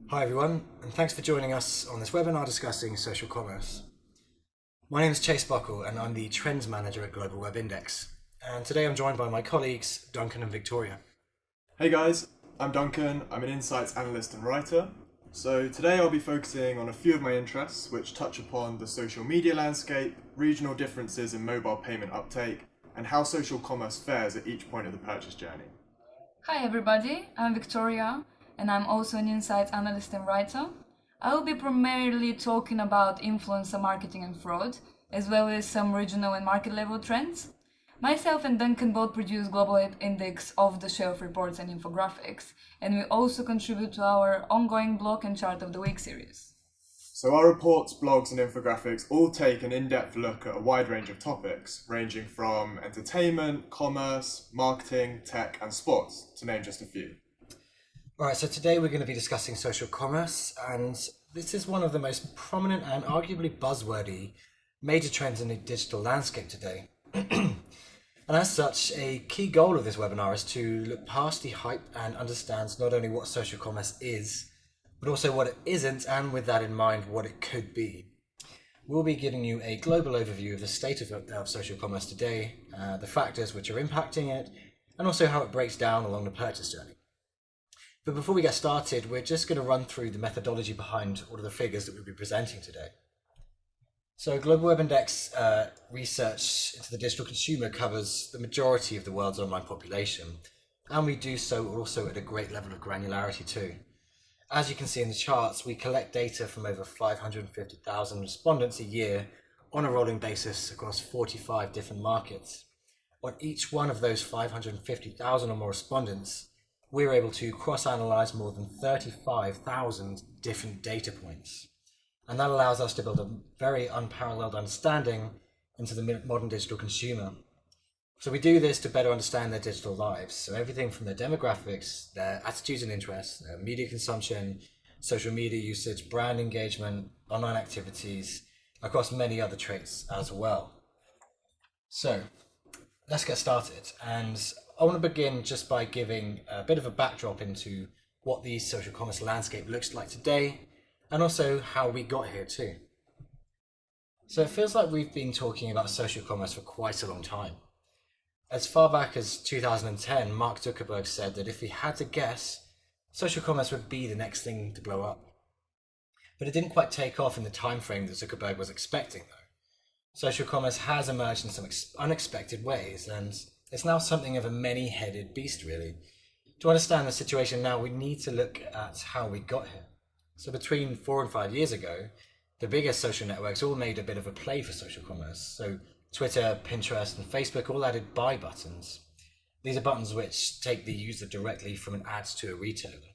Hi everyone, and thanks for joining us on this webinar discussing social commerce. My name is Chase Buckle and I'm the Trends Manager at Global Web Index. And today I'm joined by my colleagues, Duncan and Victoria. Hey guys, I'm Duncan. I'm an insights analyst and writer. So today I'll be focusing on a few of my interests which touch upon the social media landscape, regional differences in mobile payment uptake, and how social commerce fares at each point of the purchase journey. Hi everybody, I'm Victoria and I'm also an insights analyst and writer. I will be primarily talking about influencer marketing and fraud, as well as some regional and market level trends. Myself and Duncan both produce Global Web Index off-the-shelf reports and infographics, and we also contribute to our ongoing blog and chart of the week series. So our reports, blogs and infographics all take an in-depth look at a wide range of topics, ranging from entertainment, commerce, marketing, tech and sports, to name just a few. Alright, so today we're going to be discussing social commerce, and this is one of the most prominent and arguably buzzwordy major trends in the digital landscape today. And as such, a key goal of this webinar is to look past the hype and understand not only what social commerce is, but also what it isn't, and with that in mind, what it could be. We'll be giving you a global overview of the state of social commerce today, the factors which are impacting it, and also how it breaks down along the purchase journey. But before we get started, we're just going to run through the methodology behind all of the figures that we'll be presenting today. So Global Web Index research into the digital consumer covers the majority of the world's online population, and we do so also at a great level of granularity too. As you can see in the charts, we collect data from over 550,000 respondents a year on a rolling basis across 45 different markets. On each one of those 550,000 or more respondents, we're able to cross-analyze more than 35,000 different data points. And that allows us to build a very unparalleled understanding into the modern digital consumer. So we do this to better understand their digital lives. So everything from their demographics, their attitudes and interests, their media consumption, social media usage, brand engagement, online activities, across many other traits as well. So let's get started. And I want to begin just by giving a bit of a backdrop into what the social commerce landscape looks like today, and also how we got here too. So it feels like we've been talking about social commerce for quite a long time. As far back as 2010, Mark Zuckerberg said that if he had to guess, social commerce would be the next thing to blow up. But it didn't quite take off in the time frame that Zuckerberg was expecting though. Social commerce has emerged in some unexpected ways, and it's now something of a many-headed beast really. To understand the situation now, we need to look at how we got here. So between 4 and 5 years ago, the biggest social networks all made a bit of a play for social commerce. So Twitter, Pinterest and Facebook all added buy buttons. These are buttons which take the user directly from an ad to a retailer.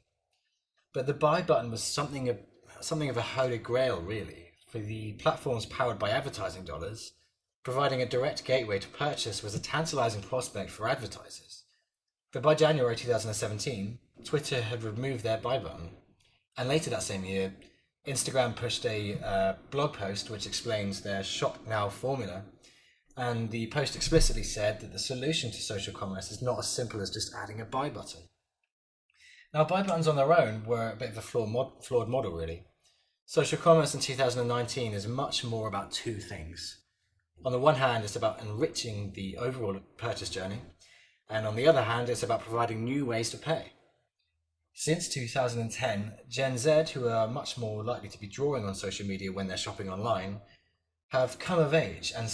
But the buy button was something of a holy grail really, for the platforms powered by advertising dollars. Providing a direct gateway to purchase was a tantalizing prospect for advertisers. But by January 2017, Twitter had removed their buy button. And later that same year, Instagram pushed a blog post which explains their Shop Now formula. And the post explicitly said that the solution to social commerce is not as simple as just adding a buy button. Now, buy buttons on their own were a bit of a flawed model, really. Social commerce in 2019 is much more about two things. On the one hand, it's about enriching the overall purchase journey, and on the other hand, it's about providing new ways to pay. Since 2010, Gen Z, who are much more likely to be drawing on social media when they're shopping online, have come of age, and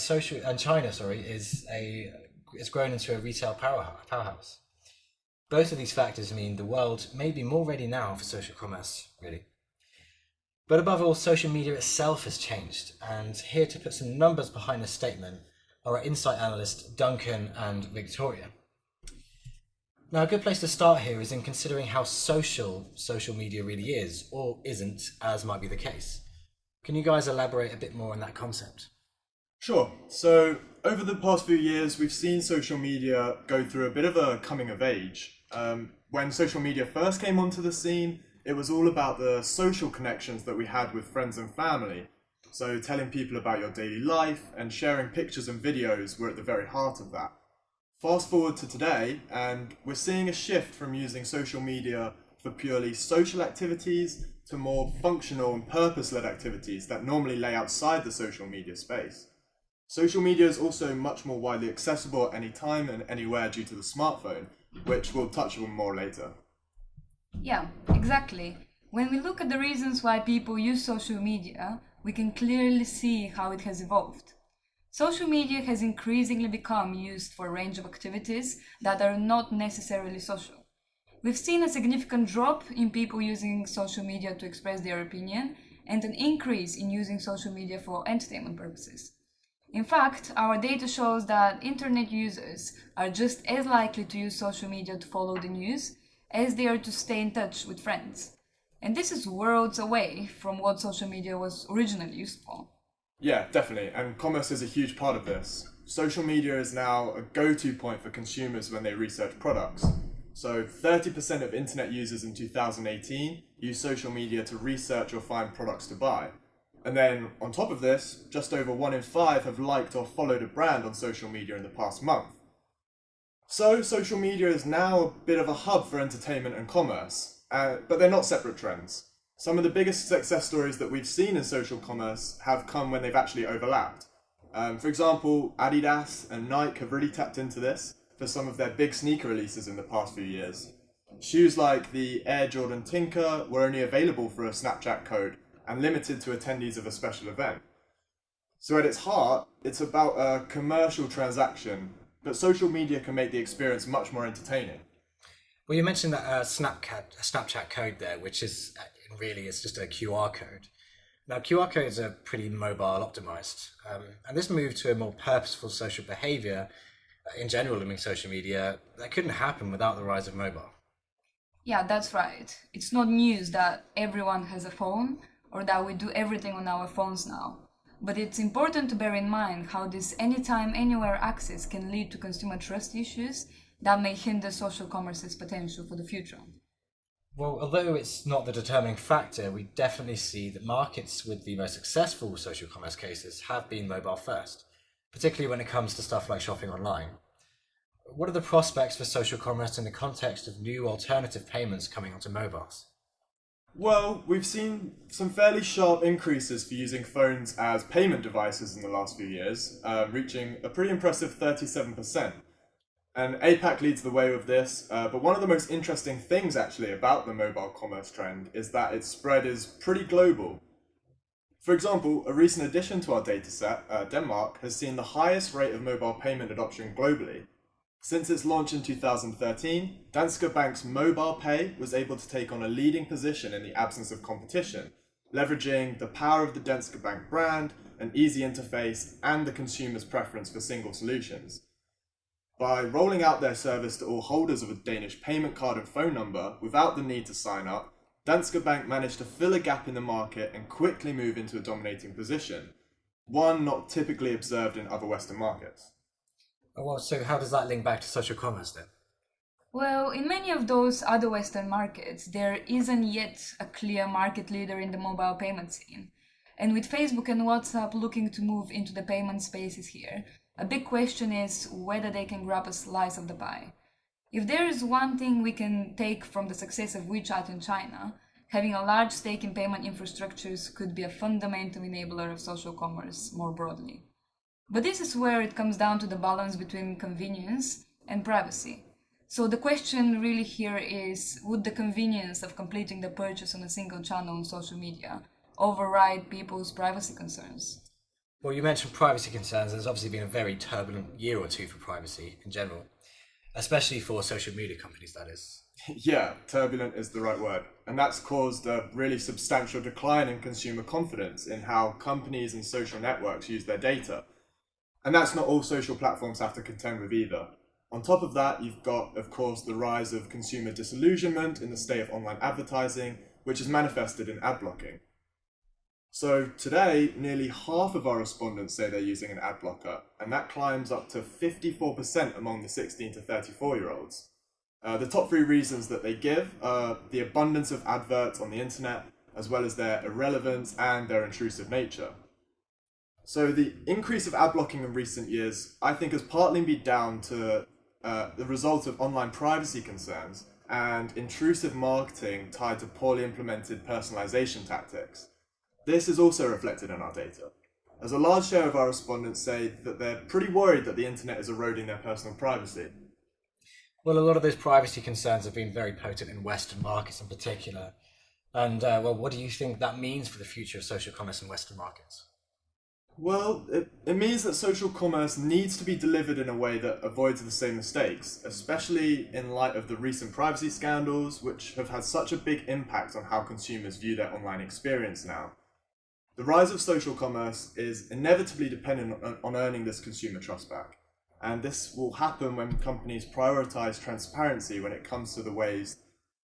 China is grown into a retail powerhouse. Both of these factors mean the world may be more ready now for social commerce, really. But above all, social media itself has changed, and here to put some numbers behind this statement are our insight analysts Duncan and Victoria. Now, a good place to start here is in considering how social media really is, or isn't, as might be the case. Can you guys elaborate a bit more on that concept? Sure. So over the past few years, we've seen social media go through a bit of a coming of age. When social media first came onto the scene, it was all about the social connections that we had with friends and family. So telling people about your daily life and sharing pictures and videos were at the very heart of that. Fast forward to today, and we're seeing a shift from using social media for purely social activities to more functional and purpose-led activities that normally lay outside the social media space. Social media is also much more widely accessible at any time and anywhere due to the smartphone, which we'll touch on more later. Yeah, exactly. When we look at the reasons why people use social media, we can clearly see how it has evolved. Social media has increasingly become used for a range of activities that are not necessarily social. We've seen a significant drop in people using social media to express their opinion and an increase in using social media for entertainment purposes. In fact, our data shows that internet users are just as likely to use social media to follow the news as they are to stay in touch with friends. And this is worlds away from what social media was originally used for. Yeah, definitely, and commerce is a huge part of this. Social media is now a go-to point for consumers when they research products. So 30% of internet users in 2018 use social media to research or find products to buy. And then on top of this, just over 1 in 5 have liked or followed a brand on social media in the past month. So social media is now a bit of a hub for entertainment and commerce, but they're not separate trends. Some of the biggest success stories that we've seen in social commerce have come when they've actually overlapped. For example, Adidas and Nike have really tapped into this for some of their big sneaker releases in the past few years. Shoes like the Air Jordan Tinker were only available for a Snapchat code and limited to attendees of a special event. So at its heart, it's about a commercial transaction, but social media can make the experience much more entertaining. Well, you mentioned that Snapchat code there, which is really it's just a QR code. Now, QR codes are pretty mobile optimized, and this move to a more purposeful social behavior in general in social media, that couldn't happen without the rise of mobile. Yeah, that's right. It's not news that everyone has a phone or that we do everything on our phones now. But it's important to bear in mind how this anytime, anywhere access can lead to consumer trust issues that may hinder social commerce's potential for the future. Well, although it's not the determining factor, we definitely see that markets with the most successful social commerce cases have been mobile first, particularly when it comes to stuff like shopping online. What are the prospects for social commerce in the context of new alternative payments coming onto mobiles? Well, we've seen some fairly sharp increases for using phones as payment devices in the last few years, reaching a pretty impressive 37%. And APAC leads the way with this, but one of the most interesting things actually about the mobile commerce trend is that its spread is pretty global. For example, a recent addition to our dataset, Denmark, has seen the highest rate of mobile payment adoption globally. Since its launch in 2013, Danske Bank's mobile pay was able to take on a leading position in the absence of competition, leveraging the power of the Danske Bank brand, an easy interface, and the consumer's preference for single solutions. By rolling out their service to all holders of a Danish payment card and phone number without the need to sign up, Danske Bank managed to fill a gap in the market and quickly move into a dominating position, one not typically observed in other Western markets. Well, so how does that link back to social commerce then? Well, in many of those other Western markets, there isn't yet a clear market leader in the mobile payment scene. And with Facebook and WhatsApp looking to move into the payment spaces here, a big question is whether they can grab a slice of the pie. If there is one thing we can take from the success of WeChat in China, having a large stake in payment infrastructures could be a fundamental enabler of social commerce more broadly. But this is where it comes down to the balance between convenience and privacy. So the question really here is, would the convenience of completing the purchase on a single channel on social media override people's privacy concerns? Well, you mentioned privacy concerns. There's obviously been a very turbulent year or two for privacy in general, especially for social media companies, that is. Yeah, turbulent is the right word. And that's caused a really substantial decline in consumer confidence in how companies and social networks use their data. And that's not all social platforms have to contend with either. On top of that, you've got, of course, the rise of consumer disillusionment in the state of online advertising, which is manifested in ad blocking. So today, nearly half of our respondents say they're using an ad blocker, and that climbs up to 54% among the 16 to 34-year-olds. The top 3 reasons that they give are the abundance of adverts on the internet, as well as their irrelevance and their intrusive nature. So the increase of ad blocking in recent years, I think, has partly been down to the result of online privacy concerns, and intrusive marketing tied to poorly implemented personalization tactics. This is also reflected in our data, as a large share of our respondents say that they're pretty worried that the internet is eroding their personal privacy. Well, a lot of those privacy concerns have been very potent in Western markets in particular. And, what do you think that means for the future of social commerce in Western markets? Well, it means that social commerce needs to be delivered in a way that avoids the same mistakes, especially in light of the recent privacy scandals, which have had such a big impact on how consumers view their online experience now. The rise of social commerce is inevitably dependent on earning this consumer trust back, and this will happen when companies prioritize transparency when it comes to the ways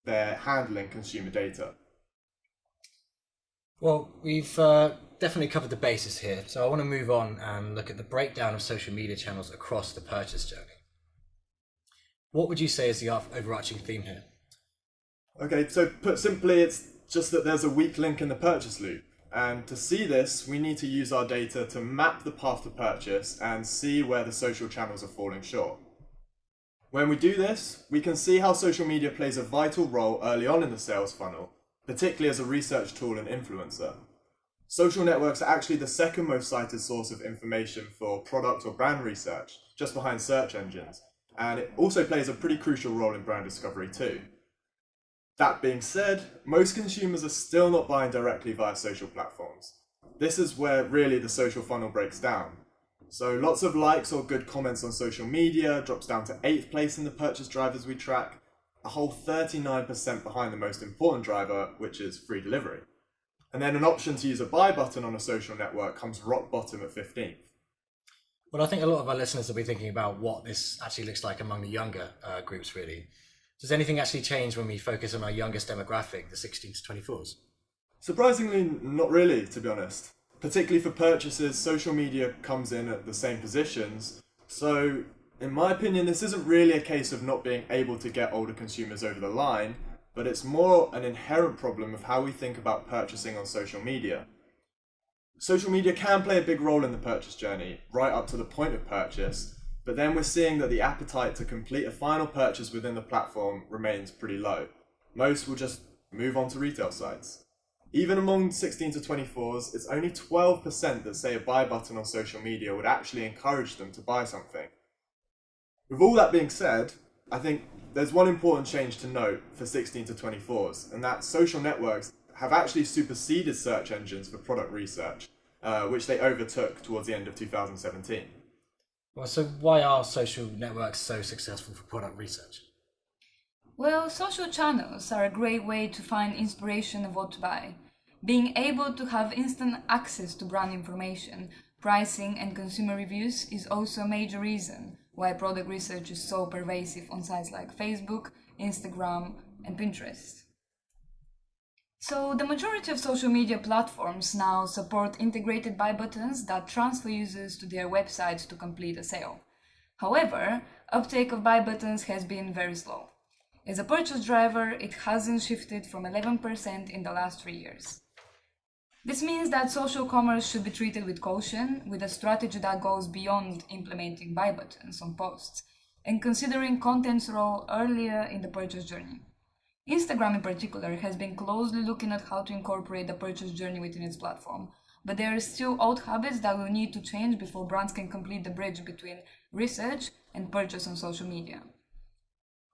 they're handling consumer data. Well, we've definitely covered the basis here, so I want to move on and look at the breakdown of social media channels across the purchase journey. What would you say is the overarching theme here? Okay, so put simply, it's just that there's a weak link in the purchase loop. And to see this, we need to use our data to map the path to purchase and see where the social channels are falling short. When we do this, we can see how social media plays a vital role early on in the sales funnel, particularly as a research tool and influencer. Social networks are actually the second most cited source of information for product or brand research, just behind search engines, and it also plays a pretty crucial role in brand discovery too. That being said, most consumers are still not buying directly via social platforms. This is where really the social funnel breaks down. So lots of likes or good comments on social media drops down to 8th place in the purchase drivers we track, a whole 39% behind the most important driver, which is free delivery. And then an option to use a buy button on a social network comes rock bottom at 15th. Well, I think a lot of our listeners will be thinking about what this actually looks like among the younger groups, really. Does anything actually change when we focus on our youngest demographic, the 16 to 24s? Surprisingly, not really, to be honest. Particularly for purchases, social media comes in at the same positions. So, in my opinion, this isn't really a case of not being able to get older consumers over the line, but it's more an inherent problem of how we think about purchasing on social media. Social media can play a big role in the purchase journey, right up to the point of purchase, but then we're seeing that the appetite to complete a final purchase within the platform remains pretty low. Most will just move on to retail sites. Even among 16 to 24s, it's only 12% that say a buy button on social media would actually encourage them to buy something. With all that being said, I think there's one important change to note for 16 to 24s, and that social networks have actually superseded search engines for product research, which they overtook towards the end of 2017. Well, so why are social networks so successful for product research? Well, social channels are a great way to find inspiration of what to buy. Being able to have instant access to brand information, pricing, and consumer reviews is also a major reason why product research is so pervasive on sites like Facebook, Instagram, and Pinterest. So the majority of social media platforms now support integrated buy buttons that transfer users to their websites to complete a sale. However, uptake of buy buttons has been very slow. As a purchase driver, it hasn't shifted from 11% in the last 3 years. This means that social commerce should be treated with caution, with a strategy that goes beyond implementing buy buttons on posts and considering content's role earlier in the purchase journey. Instagram in particular has been closely looking at how to incorporate the purchase journey within its platform, but there are still old habits that will need to change before brands can complete the bridge between research and purchase on social media.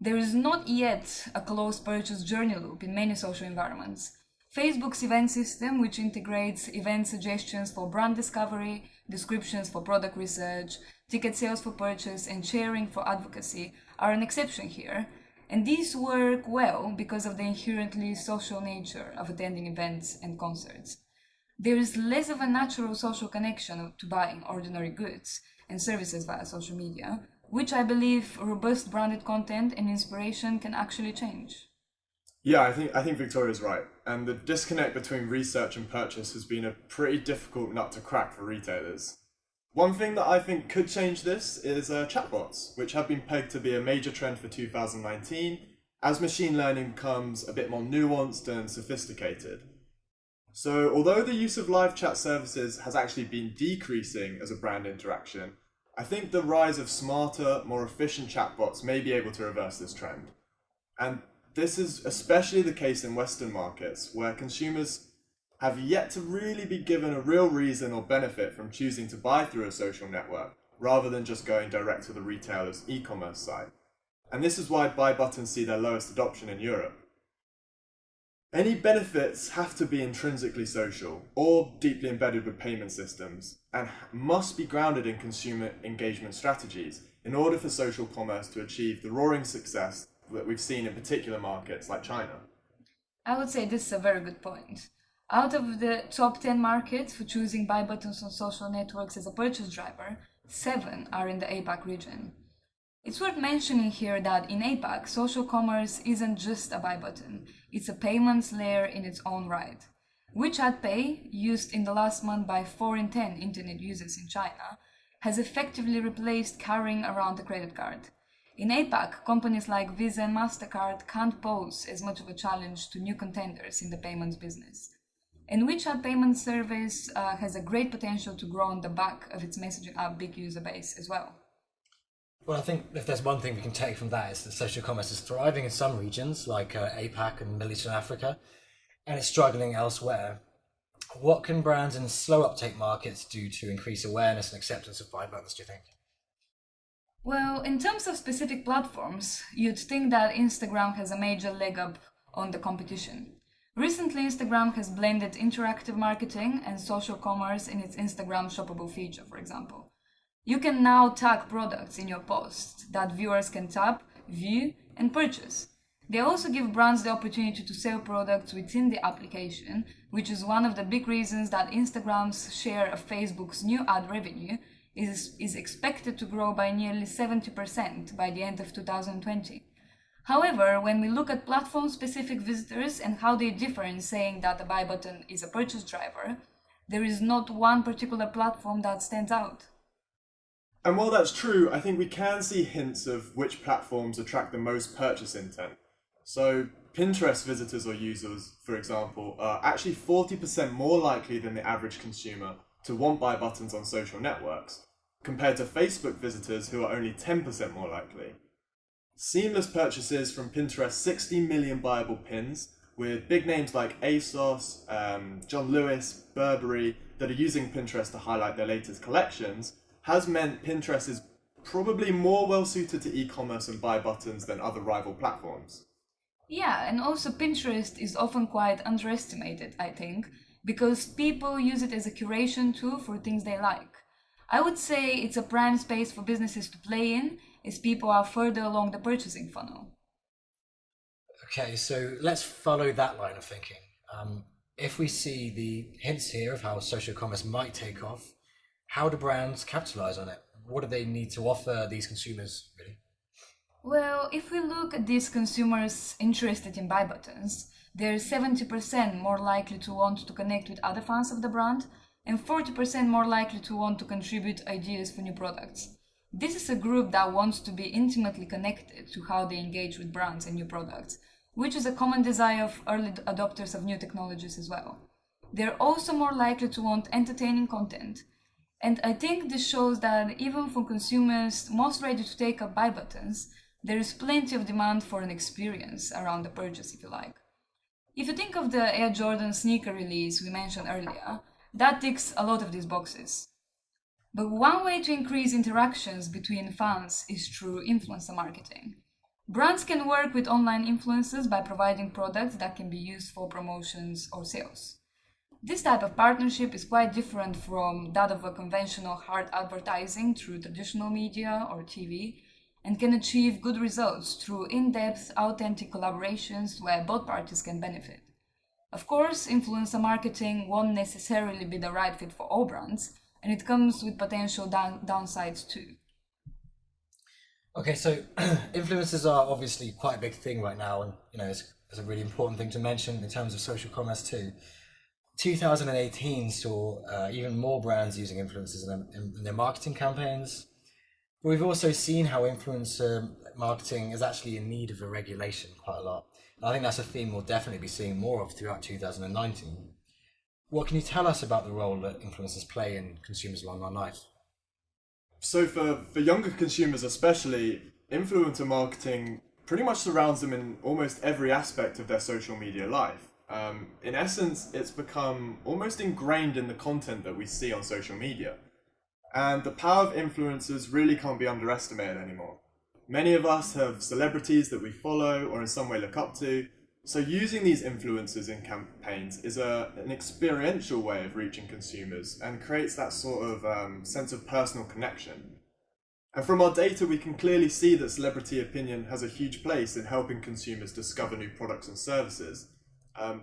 There is not yet a closed purchase journey loop in many social environments. Facebook's event system, which integrates event suggestions for brand discovery, descriptions for product research, ticket sales for purchase, and sharing for advocacy, are an exception here. And these work well because of the inherently social nature of attending events and concerts. There is less of a natural social connection to buying ordinary goods and services via social media, which I believe robust branded content and inspiration can actually change. Yeah, I think Victoria's right. And the disconnect between research and purchase has been a pretty difficult nut to crack for retailers. One thing that I think could change this is chatbots, which have been pegged to be a major trend for 2019 as machine learning becomes a bit more nuanced and sophisticated. So although the use of live chat services has actually been decreasing as a brand interaction, I think the rise of smarter, more efficient chatbots may be able to reverse this trend. And this is especially the case in Western markets, where consumers have yet to really be given a real reason or benefit from choosing to buy through a social network, rather than just going direct to the retailer's e-commerce site. And this is why buy buttons see their lowest adoption in Europe. Any benefits have to be intrinsically social or deeply embedded with payment systems and must be grounded in consumer engagement strategies in order for social commerce to achieve the roaring success that we've seen in particular markets like China. I would say this is a very good point. Out of the top 10 markets for choosing buy buttons on social networks as a purchase driver, 7 are in the APAC region. It's worth mentioning here that in APAC, social commerce isn't just a buy button, it's a payments layer in its own right. WeChat Pay, used in the last month by 4 in 10 internet users in China, has effectively replaced carrying around a credit card. In APAC, companies like Visa and MasterCard can't pose as much of a challenge to new contenders in the payments business. And WeChat payment service has a great potential to grow on the back of its messaging app big user base as well. Well, I think if there's one thing we can take from that is that social commerce is thriving in some regions like APAC and Middle East and Africa, and it's struggling elsewhere. What can brands in slow uptake markets do to increase awareness and acceptance of buy buttons, do you think? Well, in terms of specific platforms, you'd think that Instagram has a major leg up on the competition. Recently, Instagram has blended interactive marketing and social commerce in its Instagram shoppable feature, for example. You can now tag products in your post that viewers can tap, view, and purchase. They also give brands the opportunity to sell products within the application, which is one of the big reasons that Instagram's share of Facebook's new ad revenue is expected to grow by nearly 70% by the end of 2020. However, when we look at platform-specific visitors and how they differ in saying that a buy button is a purchase driver, there is not one particular platform that stands out. And while that's true, I think we can see hints of which platforms attract the most purchase intent. So Pinterest visitors or users, for example, are actually 40% more likely than the average consumer to want buy buttons on social networks, compared to Facebook visitors who are only 10% more likely. Seamless purchases from Pinterest's 60 million buyable pins, with big names like ASOS, John Lewis, Burberry, that are using Pinterest to highlight their latest collections, has meant Pinterest is probably more well suited to e-commerce and buy buttons than other rival platforms. Yeah, and also Pinterest is often quite underestimated, I think, because people use it as a curation tool for things they like. I would say it's a prime space for businesses to play in, as people are further along the purchasing funnel. Okay, so let's follow that line of thinking. If we see the hints here of how social commerce might take off, how do brands capitalize on it? What do they need to offer these consumers, really? Well, if we look at these consumers interested in buy buttons, they're 70% more likely to want to connect with other fans of the brand and 40% more likely to want to contribute ideas for new products. This is a group that wants to be intimately connected to how they engage with brands and new products, which is a common desire of early adopters of new technologies as well. They're also more likely to want entertaining content. And I think this shows that even for consumers most ready to take up buy buttons, there is plenty of demand for an experience around the purchase, if you like. If you think of the Air Jordan sneaker release we mentioned earlier, that ticks a lot of these boxes. But one way to increase interactions between fans is through influencer marketing. Brands can work with online influencers by providing products that can be used for promotions or sales. This type of partnership is quite different from that of a conventional hard advertising through traditional media or TV, and can achieve good results through in-depth, authentic collaborations where both parties can benefit. Of course, influencer marketing won't necessarily be the right fit for all brands, and it comes with potential downsides too. Okay, so influencers are obviously quite a big thing right now, and it's a really important thing to mention in terms of social commerce too. 2018 saw even more brands using influencers in their marketing campaigns. But we've also seen how influencer marketing is actually in need of a regulation quite a lot. And I think that's a theme we'll definitely be seeing more of throughout 2019. What can you tell us about the role that influencers play in consumers' online life? So for younger consumers especially, influencer marketing pretty much surrounds them in almost every aspect of their social media life. In essence, it's become almost ingrained in the content that we see on social media. And the power of influencers really can't be underestimated anymore. Many of us have celebrities that we follow or in some way look up to, so using these influencers in campaigns is an experiential way of reaching consumers and creates that sort of sense of personal connection. And from our data, we can clearly see that celebrity opinion has a huge place in helping consumers discover new products and services.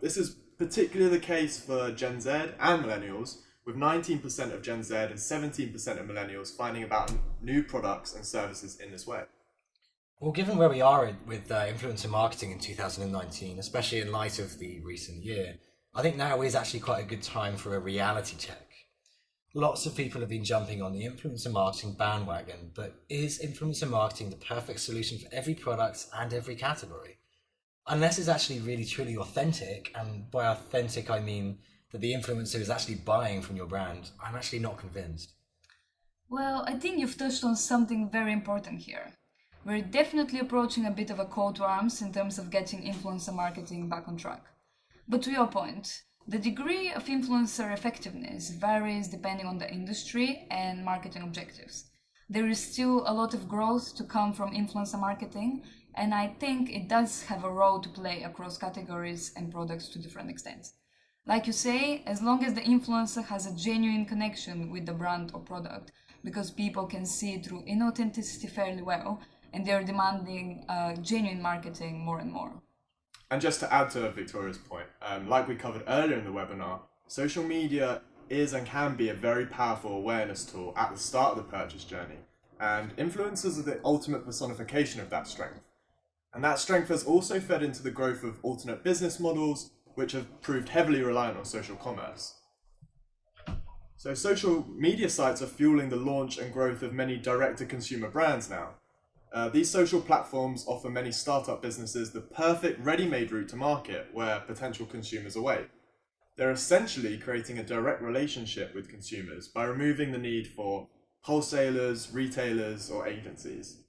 This is particularly the case for Gen Z and millennials, with 19% of Gen Z and 17% of millennials finding about new products and services in this way. Well, given where we are with influencer marketing in 2019, especially in light of the recent year, I think now is actually quite a good time for a reality check. Lots of people have been jumping on the influencer marketing bandwagon, but is influencer marketing the perfect solution for every product and every category? Unless it's actually really truly authentic, and by authentic I mean that the influencer is actually buying from your brand, I'm actually not convinced. Well, I think you've touched on something very important here. We're definitely approaching a bit of a call to arms in terms of getting influencer marketing back on track. But to your point, the degree of influencer effectiveness varies depending on the industry and marketing objectives. There is still a lot of growth to come from influencer marketing, and I think it does have a role to play across categories and products to different extents. Like you say, as long as the influencer has a genuine connection with the brand or product, because people can see through inauthenticity fairly well, and they're demanding genuine marketing more and more. And just to add to Victoria's point, like we covered earlier in the webinar, social media is and can be a very powerful awareness tool at the start of the purchase journey. And influencers are the ultimate personification of that strength. And that strength has also fed into the growth of alternate business models, which have proved heavily reliant on social commerce. So social media sites are fueling the launch and growth of many direct-to-consumer brands now. These social platforms offer many startup businesses the perfect ready-made route to market where potential consumers await. They're essentially creating a direct relationship with consumers by removing the need for wholesalers, retailers, or agencies.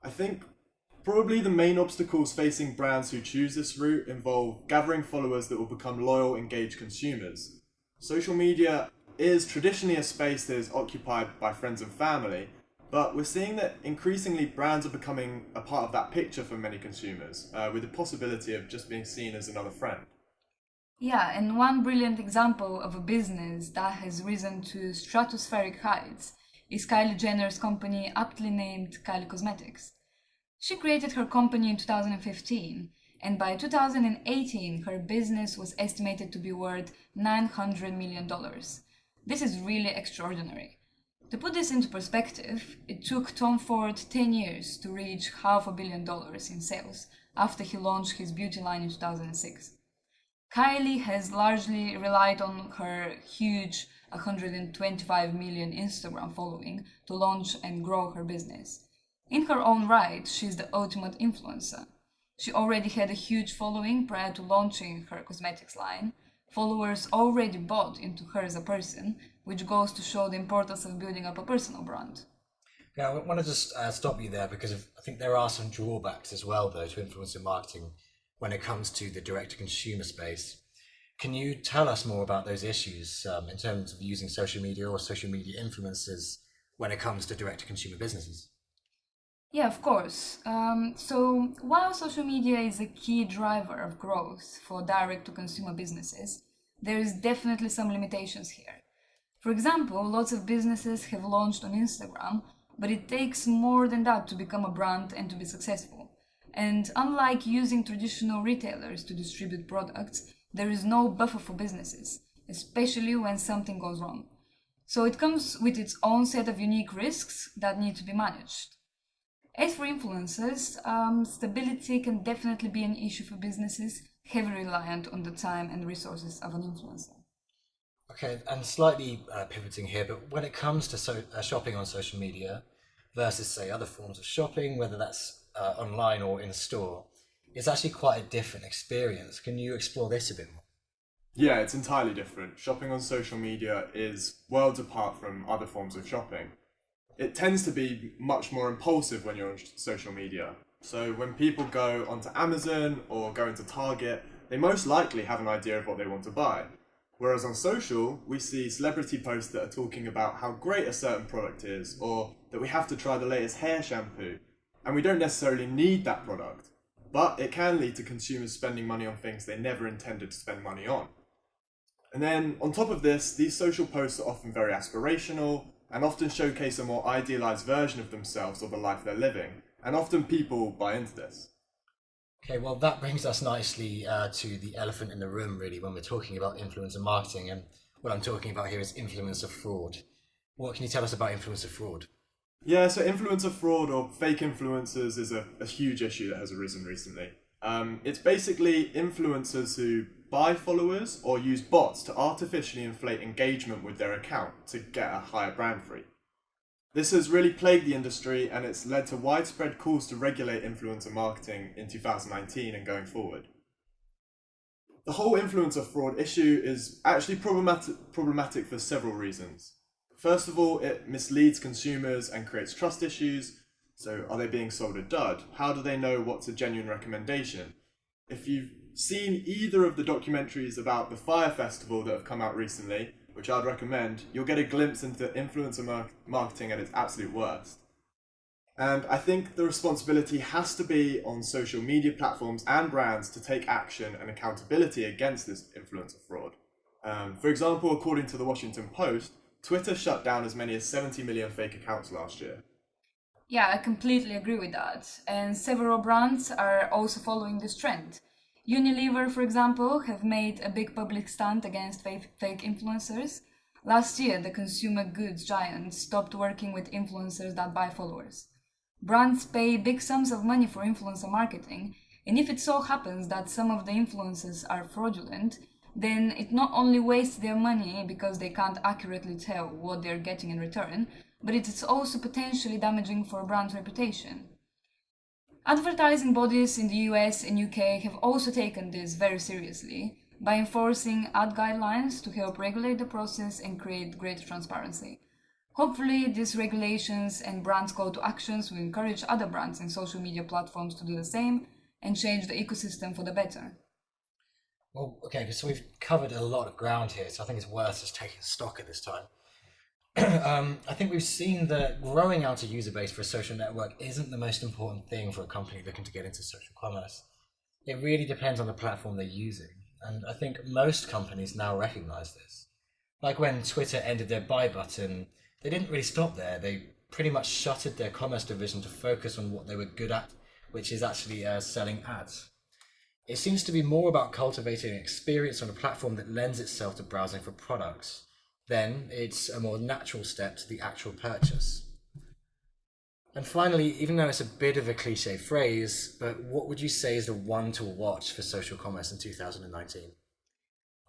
I think probably the main obstacles facing brands who choose this route involve gathering followers that will become loyal, engaged consumers. Social media is traditionally a space that is occupied by friends and family, but we're seeing that increasingly brands are becoming a part of that picture for many consumers, with the possibility of just being seen as another friend. Yeah, and one brilliant example of a business that has risen to stratospheric heights is Kylie Jenner's company, aptly named Kylie Cosmetics. She created her company in 2015, and by 2018 her business was estimated to be worth $900 million. This is really extraordinary. To put this into perspective, it took Tom Ford 10 years to reach $500 million in sales after he launched his beauty line in 2006. Kylie has largely relied on her huge 125 million Instagram following to launch and grow her business. In her own right, she's the ultimate influencer. She already had a huge following prior to launching her cosmetics line. Followers already bought into her as a person, which goes to show the importance of building up a personal brand. Yeah, I want to just stop you there because I think there are some drawbacks as well, though, to influencer marketing when it comes to the direct-to-consumer space. Can you tell us more about those issues in terms of using social media or social media influencers when it comes to direct-to-consumer businesses? Yeah, of course. So while social media is a key driver of growth for direct-to-consumer businesses, there is definitely some limitations here. For example, lots of businesses have launched on Instagram, but it takes more than that to become a brand and to be successful. And unlike using traditional retailers to distribute products, there is no buffer for businesses, especially when something goes wrong. So it comes with its own set of unique risks that need to be managed. As for influencers, stability can definitely be an issue for businesses heavily reliant on the time and resources of an influencer. Okay, and slightly pivoting here, but when it comes to shopping on social media versus, say, other forms of shopping, whether that's online or in store, it's actually quite a different experience. Can you explore this a bit more? Yeah, it's entirely different. Shopping on social media is worlds apart from other forms of shopping. It tends to be much more impulsive when you're on social media. So when people go onto Amazon or go into Target, they most likely have an idea of what they want to buy. Whereas on social, we see celebrity posts that are talking about how great a certain product is, or that we have to try the latest hair shampoo. And we don't necessarily need that product, but it can lead to consumers spending money on things they never intended to spend money on. And then on top of this, these social posts are often very aspirational and often showcase a more idealized version of themselves or the life they're living. And often people buy into this. Okay, well, that brings us nicely to the elephant in the room, really, when we're talking about influencer marketing. And what I'm talking about here is influencer fraud. What can you tell us about influencer fraud? Yeah, so influencer fraud or fake influencers is a huge issue that has arisen recently. It's basically influencers who buy followers or use bots to artificially inflate engagement with their account to get a higher brand fee. This has really plagued the industry, and it's led to widespread calls to regulate influencer marketing in 2019 and going forward. The whole influencer fraud issue is actually problematic for several reasons. First of all, it misleads consumers and creates trust issues. So are they being sold a dud? How do they know what's a genuine recommendation? If you've seen either of the documentaries about the Fire Festival that have come out recently, which I'd recommend, you'll get a glimpse into influencer marketing at its absolute worst. And I think the responsibility has to be on social media platforms and brands to take action and accountability against this influencer fraud. For example, according to the Washington Post, Twitter shut down as many as 70 million fake accounts last year. Yeah, I completely agree with that. And several brands are also following this trend. Unilever, for example, have made a big public stand against fake influencers. Last year, the consumer goods giant stopped working with influencers that buy followers. Brands pay big sums of money for influencer marketing, and if it so happens that some of the influencers are fraudulent, then it not only wastes their money because they can't accurately tell what they're getting in return, but it is also potentially damaging for a brand's reputation. Advertising bodies in the US and UK have also taken this very seriously by enforcing ad guidelines to help regulate the process and create greater transparency. Hopefully, these regulations and brands' call to actions will encourage other brands and social media platforms to do the same and change the ecosystem for the better. Well, okay, so we've covered a lot of ground here, so I think it's worth just taking stock at this time. I think we've seen that growing out a user base for a social network isn't the most important thing for a company looking to get into social commerce. It really depends on the platform they're using, and I think most companies now recognize this. Like when Twitter ended their buy button, they didn't really stop there. They pretty much shuttered their commerce division to focus on what they were good at, which is actually selling ads. It seems to be more about cultivating an experience on a platform that lends itself to browsing for products. Then it's a more natural step to the actual purchase. And finally, even though it's a bit of a cliche phrase, but what would you say is the one to watch for social commerce in 2019?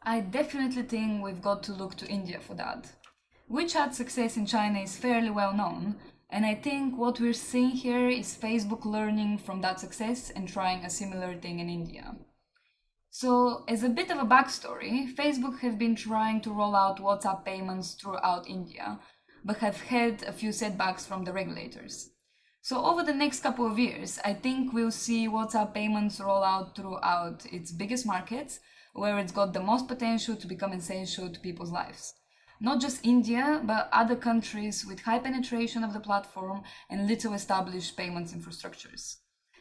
I definitely think we've got to look to India for that. WeChat's success in China is fairly well known, and I think what we're seeing here is Facebook learning from that success and trying a similar thing in India. So, as a bit of a backstory, Facebook have been trying to roll out WhatsApp payments throughout India, but have had a few setbacks from the regulators. So over the next couple of years, I think we'll see WhatsApp payments roll out throughout its biggest markets, where it's got the most potential to become essential to people's lives. Not just India, but other countries with high penetration of the platform and little established payments infrastructures.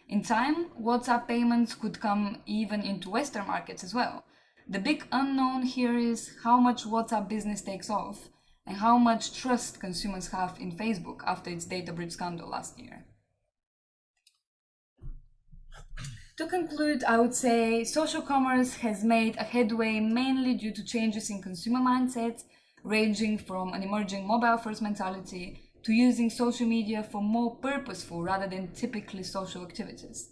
In time, WhatsApp payments could come even into Western markets as well. The big unknown here is how much WhatsApp business takes off and how much trust consumers have in Facebook after its data breach scandal last year. To conclude, I would say social commerce has made a headway mainly due to changes in consumer mindsets, ranging from an emerging mobile-first mentality to using social media for more purposeful rather than typically social activities.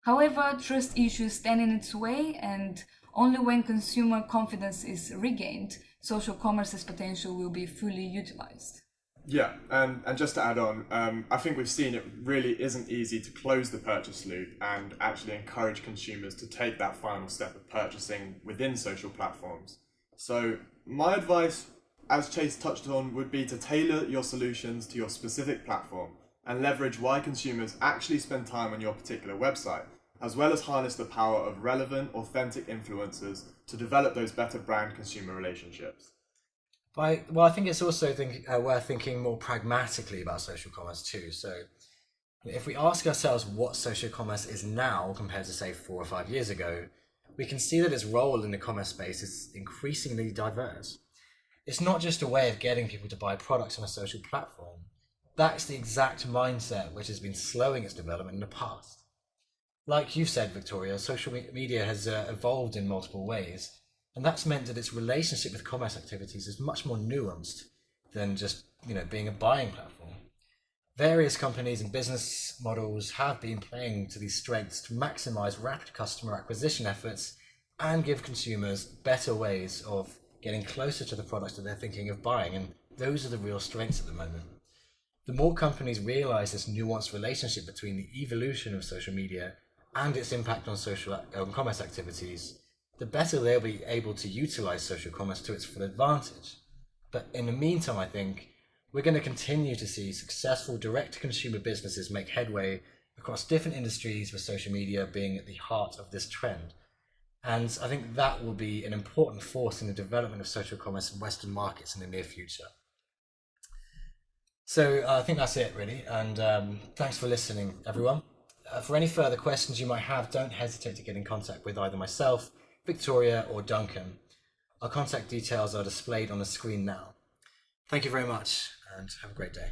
However, trust issues stand in its way, and only when consumer confidence is regained, social commerce's potential will be fully utilized. Yeah, and just to add on, I think we've seen it really isn't easy to close the purchase loop and actually encourage consumers to take that final step of purchasing within social platforms. So my advice, as Chase touched on, would be to tailor your solutions to your specific platform and leverage why consumers actually spend time on your particular website, as well as harness the power of relevant, authentic influencers to develop those better brand-consumer relationships. I think it's also worth thinking more pragmatically about social commerce too. So if we ask ourselves what social commerce is now compared to, say, 4 or 5 years ago, we can see that its role in the commerce space is increasingly diverse. It's not just a way of getting people to buy products on a social platform. That's the exact mindset which has been slowing its development in the past. Like you've said, Victoria, social media has evolved in multiple ways, and that's meant that its relationship with commerce activities is much more nuanced than just, being a buying platform. Various companies and business models have been playing to these strengths to maximize rapid customer acquisition efforts and give consumers better ways of getting closer to the products that they're thinking of buying, and those are the real strengths at the moment. The more companies realize this nuanced relationship between the evolution of social media and its impact on commerce activities, the better they'll be able to utilize social commerce to its full advantage. But in the meantime, I think we're going to continue to see successful direct-to-consumer businesses make headway across different industries, with social media being at the heart of this trend. And I think that will be an important force in the development of social commerce in Western markets in the near future. So I think that's it, really. And thanks for listening, everyone. For any further questions you might have, don't hesitate to get in contact with either myself, Victoria, or Duncan. Our contact details are displayed on the screen now. Thank you very much, and have a great day.